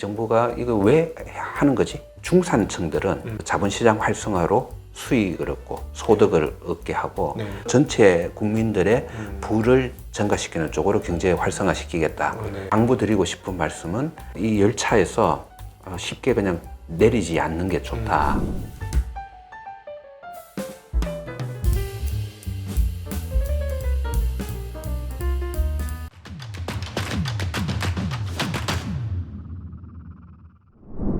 정부가 이거 왜 하는 거지? 중산층들은 자본시장 활성화로 수익을 얻고 소득을 얻게 하고 네. 전체 국민들의 부를 증가시키는 쪽으로 경제 활성화시키겠다. 네. 당부드리고 싶은 말씀은 이 열차에서 쉽게 그냥 내리지 않는 게 좋다.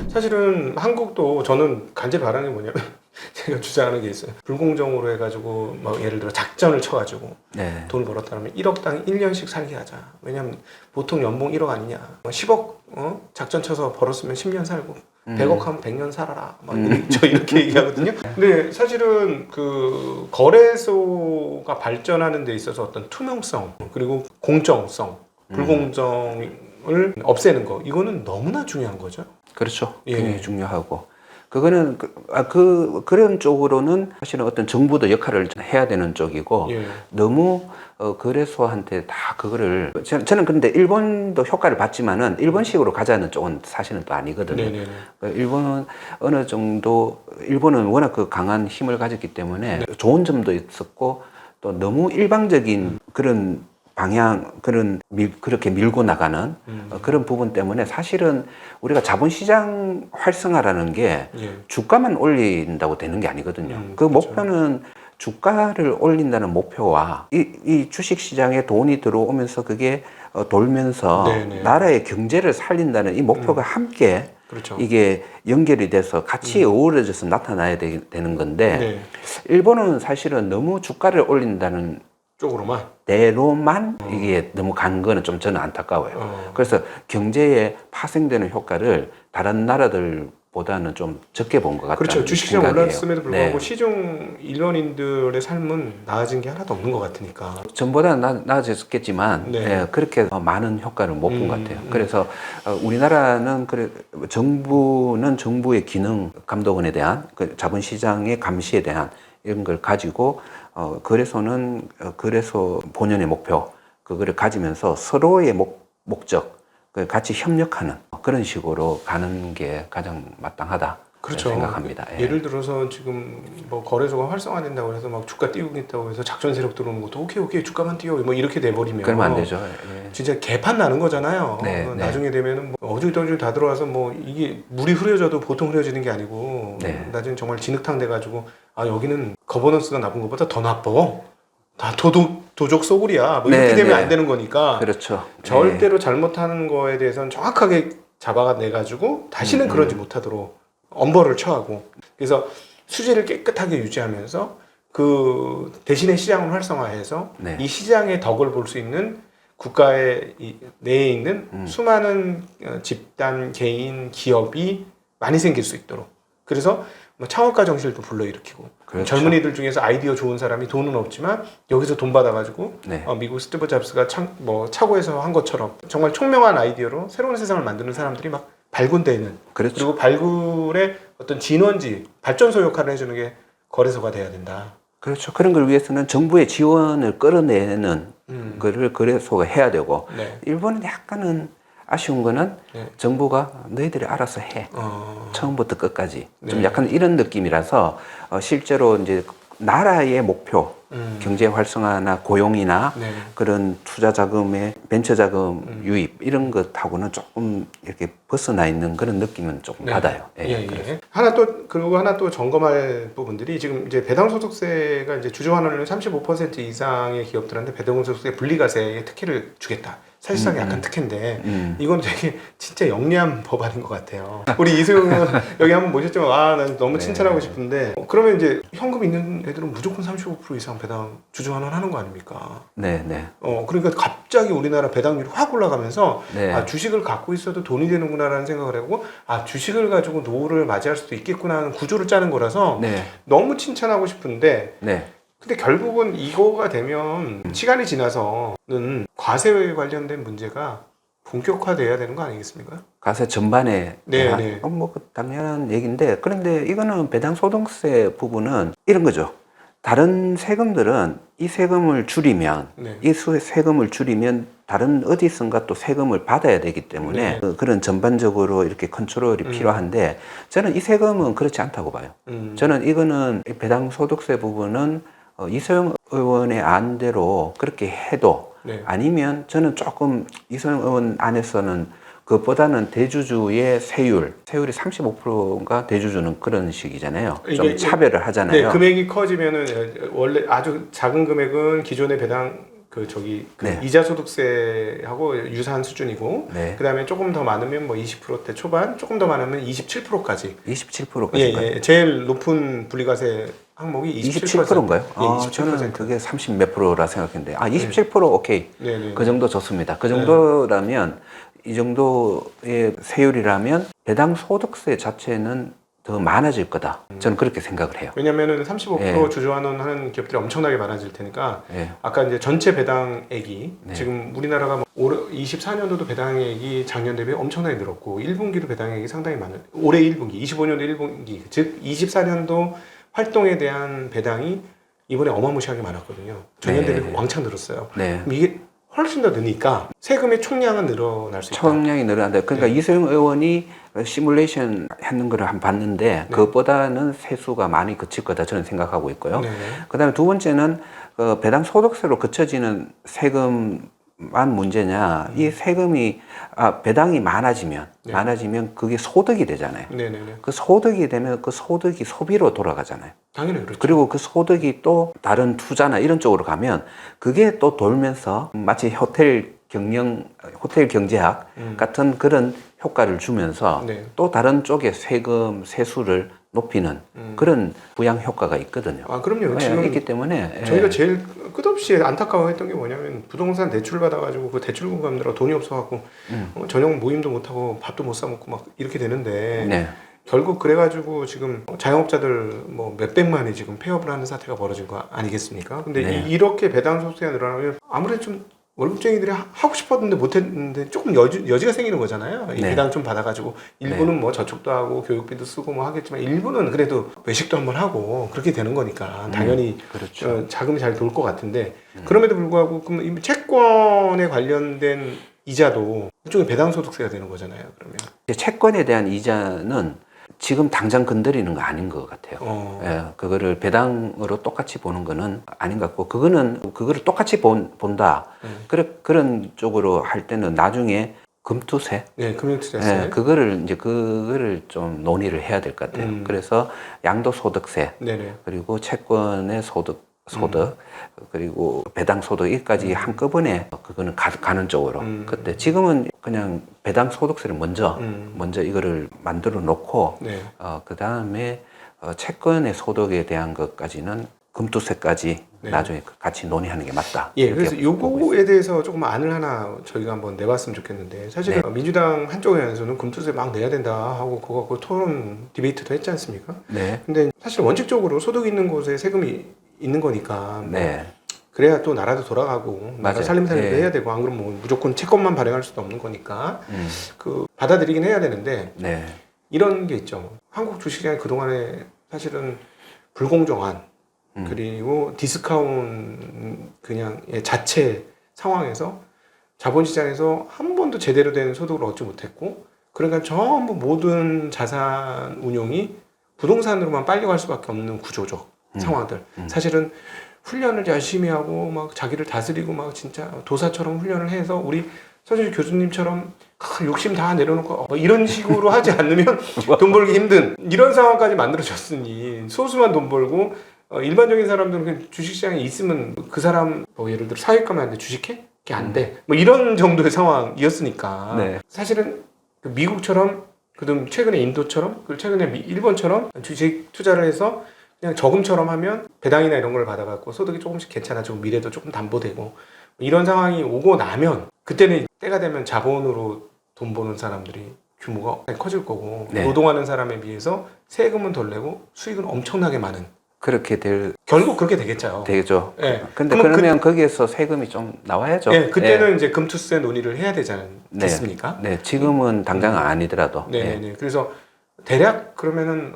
사실은 한국도 저는 간절히 바라는 게 뭐냐면 제가 주장하는 게 있어요. 불공정으로 해가지고 막 예를 들어 작전을 쳐가지고 네. 돈을 벌었다면 1억당 1년씩 살게 하자. 왜냐면 보통 연봉 1억 아니냐. 10억 작전 쳐서 벌었으면 10년 살고 100억 하면 100년 살아라. 막 저 이렇게 얘기하거든요. 근데 사실은 그 거래소가 발전하는 데 있어서 어떤 투명성 그리고 공정성, 불공정을 없애는 거 이거는 너무나 중요한 거죠. 그렇죠. 예. 굉장히 중요하고 그거는 그런 쪽으로는 사실은 어떤 정부도 역할을 해야 되는 쪽이고 예. 너무 거래소한테 다 그거를 저는 그런데 일본도 효과를 봤지만은 일본식으로 가자는 쪽은 사실은 또 아니거든요. 네네네. 일본은 어느 정도 일본은 워낙 그 강한 힘을 가졌기 때문에 네. 좋은 점도 있었고 또 너무 일방적인 그런 방향 그렇게 밀고 나가는 그런 부분 때문에 사실은 우리가 자본시장 활성화라는 게 예. 주가만 올린다고 되는 게 아니거든요. 그 그렇죠. 목표는 주가를 올린다는 목표와 이 주식시장에 돈이 들어오면서 그게 돌면서 네네. 나라의 경제를 살린다는 이 목표가 함께 그렇죠. 이게 연결이 돼서 같이 어우러져서 나타나야 되는 건데 네. 일본은 사실은 너무 주가를 올린다는 쪽으로만. 대로만 이게 너무 간 거는 좀 저는 안타까워요. 그래서 경제에 파생되는 효과를 다른 나라들보다는 좀 적게 본 것 같다는 그렇죠. 주식시장 생각이에요. 올랐음에도 불구하고 네. 시중 일반인들의 삶은 나아진 게 하나도 없는 것 같으니까. 전보다 나아졌겠지만 네. 예, 그렇게 많은 효과를 못 본 것 같아요. 그래서 우리나라는 정부는 정부의 기능 감독원에 대한 그 자본시장의 감시에 대한 이런 걸 가지고 거래소는 거래소 본연의 목표 그거를 가지면서 서로의 목적 같이 협력하는 그런 식으로 가는 게 가장 마땅하다. 그렇죠. 생각합니다. 예. 예를 들어서 지금 뭐 거래소가 활성화된다고 해서 막 주가 띄우겠다고 해서 작전 세력 들어오는 것도 오케이 주가만 띄워 뭐 이렇게 돼버리면 그러면 안 되죠. 예. 진짜 개판 나는 거잖아요. 네, 나중에 되면은 뭐 어중저중 다 들어와서 뭐 이게 물이 흐려져도 보통 흐려지는 게 아니고 네. 나중에 정말 진흙탕 돼가지고 아 여기는 거버넌스가 나쁜 것보다 더 나빠. 다 도적 소굴이야. 뭐 이렇게 네, 되면 네. 안 되는 거니까 그렇죠. 절대로 잘못하는 거에 대해서는 정확하게 잡아내가지고 다시는 그러지 못하도록 엄벌을 처하고 그래서 수지를 깨끗하게 유지하면서 그 대신에 시장을 활성화해서 네. 이 시장의 덕을 볼 수 있는 국가의 내에 있는 수많은 집단, 개인, 기업이 많이 생길 수 있도록 그래서 뭐 창업가 정신도 불러일으키고 그렇죠. 젊은이들 중에서 아이디어 좋은 사람이 돈은 없지만 여기서 돈 받아가지고 네. 미국 스티브 잡스가 차고에서 한 것처럼 정말 총명한 아이디어로 새로운 세상을 만드는 사람들이 막 발굴되는 그렇죠. 그리고 발굴의 어떤 진원지 발전소 역할을 해주는 게 거래소가 돼야 된다. 그렇죠. 그런 걸 위해서는 정부의 지원을 끌어내는 거를 거래소가 해야 되고 네. 일본은 약간은 아쉬운 거는 네. 정부가 너희들이 알아서 해. 처음부터 끝까지. 좀 네. 약간 이런 느낌이라서 실제로 이제 나라의 목표, 경제 활성화나 고용이나 네. 그런 투자 자금의 벤처 자금 유입 이런 것하고는 조금 이렇게 벗어나 있는 그런 느낌은 조금 네. 받아요. 예. 그리고 하나 또 점검할 부분들이 지금 이제 배당소득세가 이제 주주환원료 35% 이상의 기업들한테 배당소득세 분리과세의 특혜를 주겠다. 사실상 약간 특혜인데 이건 되게 진짜 영리한 법안인 것 같아요. 우리 이수영 여기 한번 모셨지만 난 너무 칭찬하고 싶은데 그러면 이제 현금 있는 애들은 무조건 35% 이상 배당 주주환원 하는 거 아닙니까? 네. 그러니까 갑자기 우리나라 배당률이 확 올라가면서 네. 주식을 갖고 있어도 돈이 되는구나라는 생각을 하고 주식을 가지고 노후를 맞이할 수도 있겠구나 하는 구조를 짜는 거라서 네. 너무 칭찬하고 싶은데 네. 근데 결국은 이거가 되면 시간이 지나서는 과세 관련된 문제가 본격화돼야 되는 거 아니겠습니까? 과세 전반에 네, 대한 네. 당연한 얘기인데 그런데 이거는 배당소득세 부분은 이런 거죠. 다른 세금들은 이 세금을 줄이면 네. 세금을 줄이면 다른 어디선가 또 세금을 받아야 되기 때문에 네. 그런 전반적으로 이렇게 컨트롤이 필요한데 저는 이 세금은 그렇지 않다고 봐요. 저는 이거는 배당 소득세 부분은 이소영 의원의 안대로 그렇게 해도 네. 아니면 저는 조금 이소영 의원 안에서는 그것보다는 대주주의 세율이 35%인가 대주주는 그런 식이잖아요. 좀 이게 차별을 하잖아요. 네, 금액이 커지면은 원래 아주 작은 금액은 기존의 배당 네. 이자 소득세하고 유사한 수준이고 네. 그다음에 조금 더 많으면 뭐 20%대 초반, 조금 더 많으면 27%까지. 27%까지. 예. 제일 높은 분리과세 항목이 27%인가요? 예, 27%. 저는 그게 30 몇 프로라 생각했는데 27% 오케이. 네. 그 정도 좋습니다. 그 정도라면 이 정도의 세율이라면 배당 소득세 자체는 더 많아질 거다. 저는 그렇게 생각을 해요. 왜냐면은 35% 예. 주주환원 하는 기업들이 엄청나게 많아질 테니까 예. 아까 이제 전체 배당액이 네. 지금 우리나라가 올해 24년도도 배당액이 작년 대비 엄청나게 늘었고 1분기도 배당액이 상당히 많은 올해 1분기, 25년도 1분기 즉 24년도 활동에 대한 배당이 이번에 어마무시하게 많았거든요. 전년 네. 대비 왕창 늘었어요. 네. 그럼 이게 훨씬 더 느니까 세금의 총량은 늘어날 수 있다. 총량이 늘어난다. 그러니까 네. 이소영 의원이 시뮬레이션 하는 거를 한번 봤는데 그것보다는 세수가 많이 그칠 거다 저는 생각하고 있고요. 네. 그다음에 두 번째는 배당 소득세로 그쳐지는 세금만 문제냐? 이 세금이 배당이 많아지면 그게 소득이 되잖아요. 네네네. 그 소득이 되면 그 소득이 소비로 돌아가잖아요. 당연히 그렇죠. 그리고 그 소득이 또 다른 투자나 이런 쪽으로 가면 그게 또 돌면서 마치 호텔 경제학 같은 그런 효과를 주면서 네. 또 다른 쪽에 세수를 높이는 그런 부양 효과가 있거든요. 아 그럼요. 예, 지금 있기 때문에 저희가 제일 끝없이 안타까워했던 게 뭐냐면 부동산 대출 받아가지고 그 대출금 갚느라 돈이 없어갖고 저녁 모임도 못하고 밥도 못 사 먹고 막 이렇게 되는데 네. 결국 그래가지고 지금 자영업자들 뭐 몇백만이 지금 폐업을 하는 사태가 벌어진 거 아니겠습니까? 근데 네. 이렇게 배당 소득세가 늘어나면 아무래도 좀 월급쟁이들이 하고 싶었는데 못했는데 조금 여지가 생기는 거잖아요. 이 네. 배당 좀 받아가지고 일부는 뭐 저축도 하고 교육비도 쓰고 뭐 하겠지만 일부는 그래도 외식도 한번 하고 그렇게 되는 거니까 당연히 그렇죠. 자금이 잘 돌 것 같은데 그럼에도 불구하고 그럼 이 채권에 관련된 이자도 일종의 배당 소득세가 되는 거잖아요. 그러면 채권에 대한 이자는 지금 당장 건드리는 거 아닌 것 같아요. 예, 그거를 배당으로 똑같이 보는 거는 아닌 것 같고, 그거를 똑같이 본다. 그런 쪽으로 할 때는 나중에 금투세? 네, 금융투자세. 예, 그거를 좀 논의를 해야 될 것 같아요. 그래서 양도소득세, 네네. 그리고 채권의 소득, 그리고 배당 소득 여기까지 한꺼번에 그거는 가는 쪽으로. 그때 지금은 그냥 배당 소득세를 먼저 이거를 만들어 놓고 네. 그 다음에 채권의 소득에 대한 것까지는 금투세까지 나중에 같이 논의하는 게 맞다. 예, 이렇게 그래서 요거에 대해서 조금 안을 하나 저희가 한번 내봤으면 좋겠는데 사실 민주당 한쪽에서는 금투세 막 내야 된다 하고 그거 갖고 토론 디베이트도 했지 않습니까? 네. 근데 사실 원칙적으로 소득 있는 곳에 세금이 있는 거니까 네. 그래야 또 나라도 돌아가고 나라 맞아요. 살림살이도 네. 해야 되고 안 그러면 뭐 무조건 채권만 발행할 수도 없는 거니까 그 받아들이긴 해야 되는데 네. 이런 게 있죠. 한국 주식시장이 그동안에 사실은 불공정한 그리고 디스카운트 그냥 자체 상황에서 자본시장에서 한 번도 제대로 된 소득을 얻지 못했고 그러니까 전부 모든 자산 운용이 부동산으로만 빨려갈 수밖에 없는 구조적 상황들. 사실은 훈련을 열심히 하고 막 자기를 다스리고 막 진짜 도사처럼 훈련을 해서 우리 서준희 교수님처럼 욕심 다 내려놓고 뭐 이런 식으로 하지 않으면 돈 벌기 힘든 이런 상황까지 만들어졌으니 소수만 돈 벌고 일반적인 사람들은 그냥 주식시장에 있으면 그 사람 뭐 예를 들어 사회가면 안 돼, 주식해? 그게 안 돼. 뭐 이런 정도의 상황이었으니까 네. 사실은 미국처럼 그다음 최근에 인도처럼 그리고 최근에 일본처럼 주식 투자를 해서 그냥 저금처럼 하면 배당이나 이런 걸 받아갖고 소득이 조금씩 괜찮아지고 미래도 조금 담보되고 이런 상황이 오고 나면 그때는 때가 되면 자본으로 돈 버는 사람들이 규모가 커질 거고 노동하는 사람에 비해서 세금은 덜 내고 수익은 엄청나게 많은 그렇게 결국 그렇게 되겠죠. 되죠. 네. 근데 그러면 거기에서 세금이 좀 나와야죠. 네, 그때는 이제 금투세 논의를 해야 되지 않겠습니까? 네, 지금은 당장 아니더라도. 네. 그래서 대략 그러면은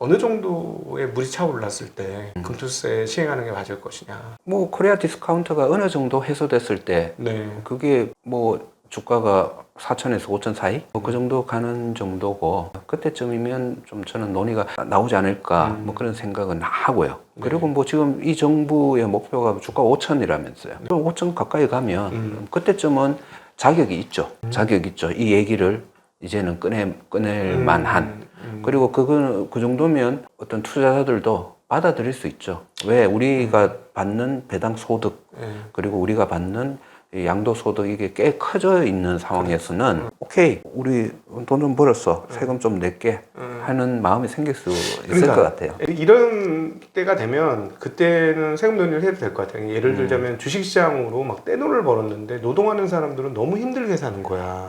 어느 정도의 물이 차올랐을 때 금투세 시행하는 게 맞을 것이냐. 뭐 코리아 디스카운트가 어느 정도 해소됐을 때 네. 그게 뭐 주가가 4천에서 5천 사이? 뭐 그 정도 가는 정도고 그때쯤이면 좀 저는 논의가 나오지 않을까 뭐 그런 생각은 하고요. 네. 그리고 뭐 지금 이 정부의 목표가 주가 5천이라면서요. 5천 가까이 가면 그때쯤은 자격이 있죠. 자격이 있죠. 이 얘기를 이제는 꺼낼 만한. 그리고 그 정도면 어떤 투자자들도 받아들일 수 있죠. 왜 우리가 받는 배당 소득 그리고 우리가 받는 이 양도소득 이게 꽤 커져 있는 상황에서는 오케이 우리 돈 좀 벌었어 세금 좀 낼게 하는 마음이 생길 수 있을 그러니까, 것 같아요. 이런 때가 되면 그때는 세금 논의를 해도 될 것 같아요. 예를 들자면 주식시장으로 막 떼돈을 벌었는데 노동하는 사람들은 너무 힘들게 사는 거야.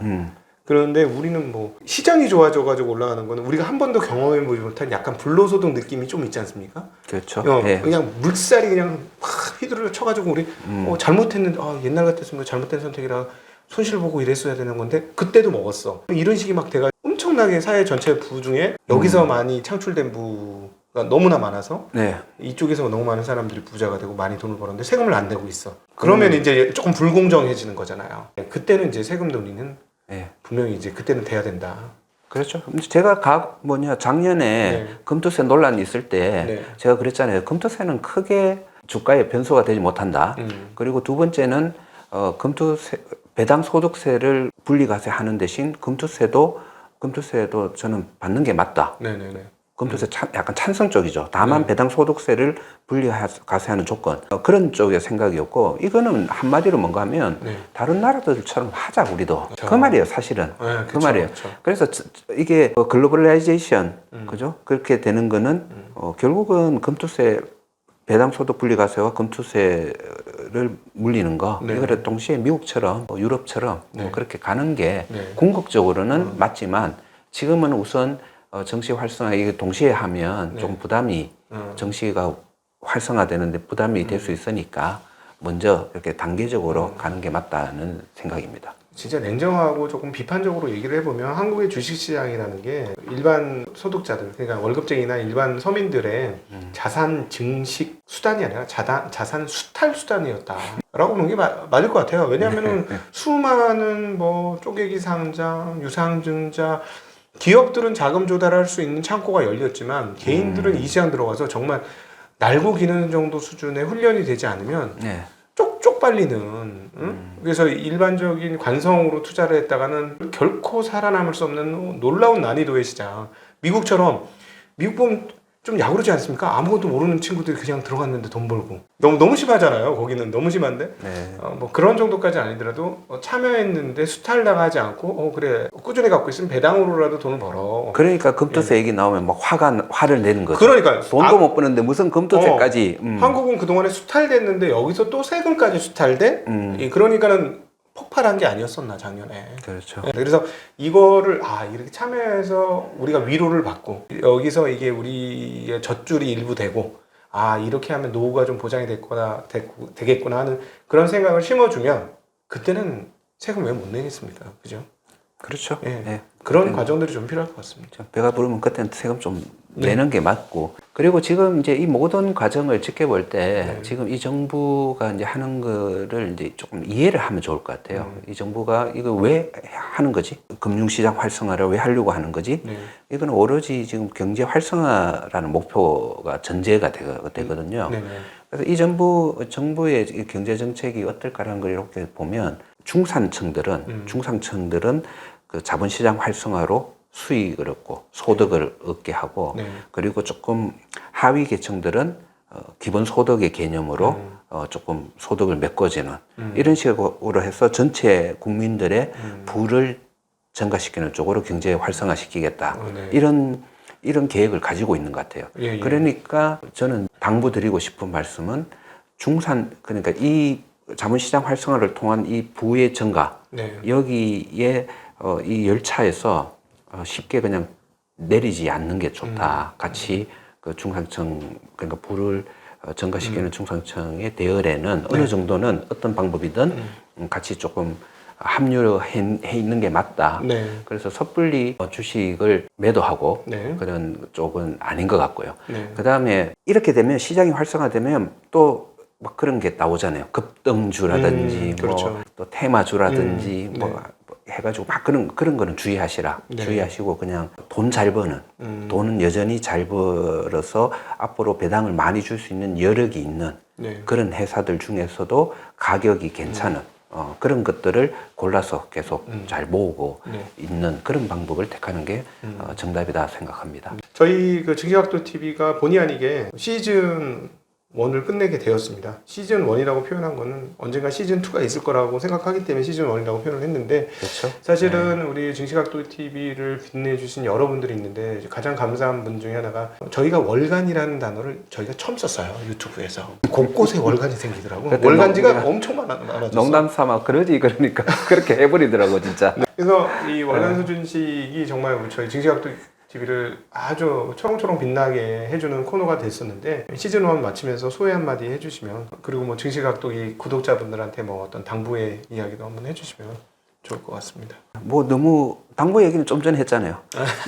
그런데 우리는 뭐 시장이 좋아져가지고 올라가는 거는 우리가 한 번도 경험해보지 못한 약간 불로소득 느낌이 좀 있지 않습니까? 그렇죠. 그냥 물살이 그냥 막 휘두르 쳐가지고 우리 잘못했는데 옛날 같았으면 잘못된 선택이라 손실 보고 이랬어야 되는 건데 그때도 먹었어. 이런 식이 막 돼가 엄청나게 사회 전체 부 중에 여기서 많이 창출된 부가 너무나 많아서 네. 이쪽에서 너무 많은 사람들이 부자가 되고 많이 돈을 벌었는데 세금을 안 내고 있어. 그러면 이제 조금 불공정해지는 거잖아요. 그때는 이제 세금 논의는 네. 분명히 이제 그때는 돼야 된다. 그렇죠. 제가 작년에 금투세 논란이 있을 때 제가 그랬잖아요. 금투세는 크게 주가에 변수가 되지 못한다. 그리고 두 번째는 배당 소득세를 분리과세 하는 대신 금투세도 저는 받는 게 맞다. 네네네. 금투세 약간 찬성 쪽이죠. 다만 배당 소득세를 분리과세하는 조건 그런 쪽의 생각이었고 이거는 한마디로 뭔가 하면 다른 나라들처럼 하자 우리도 그 말이에요 사실은. 그 말이에요. 그래서 이게 글로벌라이제이션 그죠? 그렇게 되는 거는 결국은 금투세 배당 소득 분리과세와 금투세를 물리는 거 이거를 동시에 미국처럼 유럽처럼 그렇게 가는 게 궁극적으로는 맞지만 지금은 우선 정치 활성화 이게 동시에 하면 조금 부담이 정치가 활성화되는데 부담이 될 수 있으니까 먼저 이렇게 단계적으로 가는 게 맞다는 생각입니다. 진짜 냉정하고 조금 비판적으로 얘기를 해보면 한국의 주식시장이라는 게 일반 소득자들 그러니까 월급쟁이나 일반 서민들의 자산 증식 수단이 아니라 자산 수탈 수단이었다 라고 보는 게 맞을 것 같아요. 왜냐하면 수많은 뭐 쪼개기 상장, 유상증자 기업들은 자금 조달할 수 있는 창고가 열렸지만 개인들은 이 시장 들어가서 정말 날고 기는 정도 수준의 훈련이 되지 않으면 쪽쪽 빨리는 그래서 일반적인 관성으로 투자를 했다가는 결코 살아남을 수 없는 놀라운 난이도의 시장. 미국 보면 좀 야구르지 않습니까? 아무것도 모르는 친구들이 그냥 들어갔는데 돈 벌고 너무 심하잖아요. 거기는 너무 심한데 뭐 그런 정도까지 아니더라도 참여했는데 수탈 나가지 않고 그래 꾸준히 갖고 있으면 배당으로라도 돈을 벌어. 그러니까 금투세 얘기 나오면 막 화를 내는 거죠. 그러니까 돈도 못 버는데 무슨 금투세까지. 한국은 그동안에 수탈됐는데 여기서 또 세금까지 수탈돼? 그러니까는 폭발한 게 아니었었나 작년에. 그렇죠. 그래서 이거를 이렇게 참여해서 우리가 위로를 받고 여기서 이게 우리의 젖줄이 일부 되고 이렇게 하면 노후가 좀 보장이 되겠구나 하는 그런 생각을 심어주면 그때는 세금 왜 못 내겠습니까? 그죠? 그렇죠. 그런 과정들이 좀 필요할 것 같습니다. 배가 부르면 그때는 세금 좀 내는 게 맞고 그리고 지금 이제 이 모든 과정을 지켜볼 때 지금 이 정부가 이제 하는 거를 이제 조금 이해를 하면 좋을 것 같아요. 이 정부가 이거 왜 하는 거지? 금융시장 활성화를 왜 하려고 하는 거지? 이거는 오로지 지금 경제 활성화라는 목표가 전제가 되거든요. 그래서 이 정부의 이 경제 정책이 어떨까라는 걸 이렇게 보면 중산층들은 그 자본시장 활성화로 수익을 얻고 소득을 얻게 하고 그리고 조금 하위 계층들은 기본소득의 개념으로 조금 소득을 메꿔지는 이런 식으로 해서 전체 국민들의 부를 증가시키는 쪽으로 경제 활성화시키겠다 이런 계획을 가지고 있는 것 같아요. 그러니까 저는 당부드리고 싶은 말씀은 그러니까 이 자본시장 활성화를 통한 이 부의 증가 여기에 이 열차에서 쉽게 그냥 내리지 않는 게 좋다. 같이 그 중상층 그러니까 부를 증가시키는 중상층의 대열에는 어느 정도는 어떤 방법이든 같이 조금 합류해 있는 게 맞다. 네. 그래서 섣불리 주식을 매도하고 네. 그런 쪽은 아닌 것 같고요. 네. 그 다음에 이렇게 되면 시장이 활성화되면 또 막 그런 게 나오잖아요. 급등주라든지 그렇죠. 뭐 또 테마주라든지 네. 뭐 해가지고 막 그런 거는 주의하시라. 네. 주의하시고 그냥 돈 잘 버는 돈은 여전히 잘 벌어서 앞으로 배당을 많이 줄 수 있는 여력이 있는 네. 그런 회사들 중에서도 가격이 괜찮은 그런 것들을 골라서 계속 잘 모으고 네. 있는 그런 방법을 택하는 게 정답이다 생각합니다. 저희 그 증시각도 TV가 본의 아니게 시즌 1을 끝내게 되었습니다. 시즌 1이라고 표현한 거는 언젠가 시즌 2가 있을 거라고 생각하기 때문에 시즌 1이라고 표현을 했는데 그렇죠? 사실은 우리 증시각도 TV를 빛내주신 여러분들이 있는데 가장 감사한 분 중에 하나가 저희가 월간이라는 단어를 저희가 처음 썼어요. 유튜브에서. 곳곳에 월간이 생기더라고. 그때 월간지가 엄청 많아졌어. 농담 삼아 그러지 그러니까 그렇게 해버리더라고 진짜. 그래서 이 월간 서준식이 정말 우리 저희 증시각도 TV를 아주 초롱초롱 빛나게 해주는 코너가 됐었는데 시즌 1 마치면서 소회 한마디 해주시면 그리고 뭐 증시각도 이 구독자분들한테 뭐 어떤 당부의 이야기도 한번 해주시면 좋을 것 같습니다. 뭐 너무 당부 얘기는 좀 전에 했잖아요.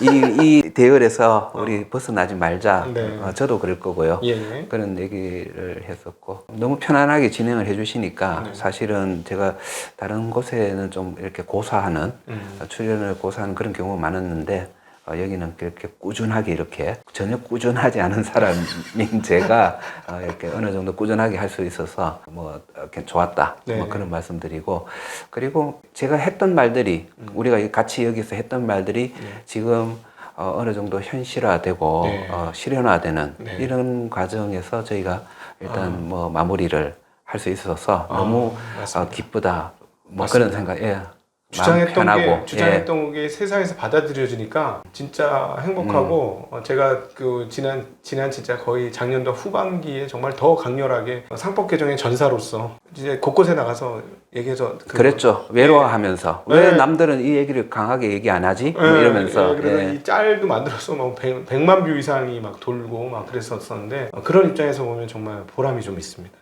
이 대열에서 우리 벗어나지 말자. 네. 저도 그럴 거고요. 예. 그런 얘기를 했었고 너무 편안하게 진행을 해주시니까 네. 사실은 제가 다른 곳에는 좀 이렇게 고사하는 출연을 고사하는 그런 경우가 많았는데 여기는 그렇게 꾸준하게 이렇게 전혀 꾸준하지 않은 사람인 제가 이렇게 어느 정도 꾸준하게 할 수 있어서 뭐 이렇게 좋았다. 네. 뭐 그런 말씀드리고 그리고 제가 했던 말들이 우리가 같이 여기서 했던 말들이 지금 어느 정도 현실화되고 네. 실현화되는 네. 이런 과정에서 저희가 일단 뭐 마무리를 할 수 있어서 너무 맞습니다. 기쁘다. 뭐 맞습니다. 그런 생각. 예. 주장했던 게 세상에서 받아들여지니까 진짜 행복하고 제가 그 지난 진짜 거의 작년도 후반기에 정말 더 강렬하게 상법 개정의 전사로서 이제 곳곳에 나가서 얘기해서 그랬죠. 외로워하면서 네. 왜 남들은 이 얘기를 강하게 얘기 안 하지? 뭐 이러면서 그래서 예. 이 짤도 만들어서 막 100만 뷰 이상이 막 돌고 막 그랬었는데 그런 입장에서 보면 정말 보람이 좀 있습니다.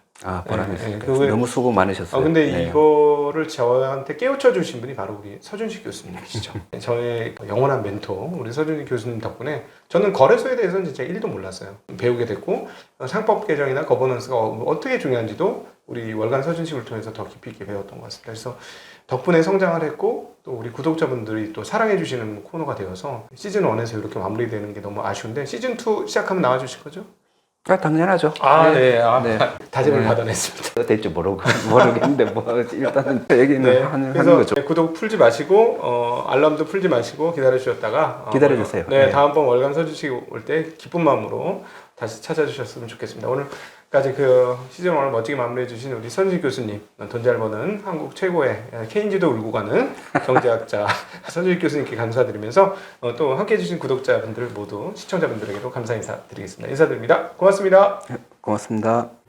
보람이 네, 있습니다. 그거에- 너무 수고 많으셨어요. 근데 네. 이거를 저한테 깨우쳐 주신 분이 바로 우리 서준식 교수님이시죠. 저의 영원한 멘토 우리 서준식 교수님 덕분에 저는 거래소에 대해서는 진짜 1도 몰랐어요. 배우게 됐고 상법 개정이나 거버넌스가 어떻게 중요한지도 우리 월간 서준식을 통해서 더 깊이 있게 배웠던 것 같습니다. 그래서 덕분에 성장을 했고 또 우리 구독자분들이 또 사랑해 주시는 코너가 되어서 시즌 1에서 이렇게 마무리되는 게 너무 아쉬운데 시즌 2 시작하면 나와 주실 거죠? 당연하죠. 네. 네. 다짐을 네. 받아냈습니다. 될지 모르겠는데 뭐 일단은 얘기는 하는 그래서 거죠. 구독 풀지 마시고 알람도 풀지 마시고 기다려 주셨다가 기다려주세요. 네, 네. 다음번 월간 서주식 올 때 기쁜 마음으로 다시 찾아주셨으면 좋겠습니다. 오늘까지 그 시즌 1을 멋지게 마무리해 주신 우리 서준식 교수님, 돈 잘 버는 한국 최고의 케인지도 울고 가는 경제학자 서준식 교수님께 감사드리면서 또 함께해 주신 구독자분들 모두 시청자분들에게도 감사 인사드리겠습니다. 인사드립니다. 고맙습니다. 고맙습니다.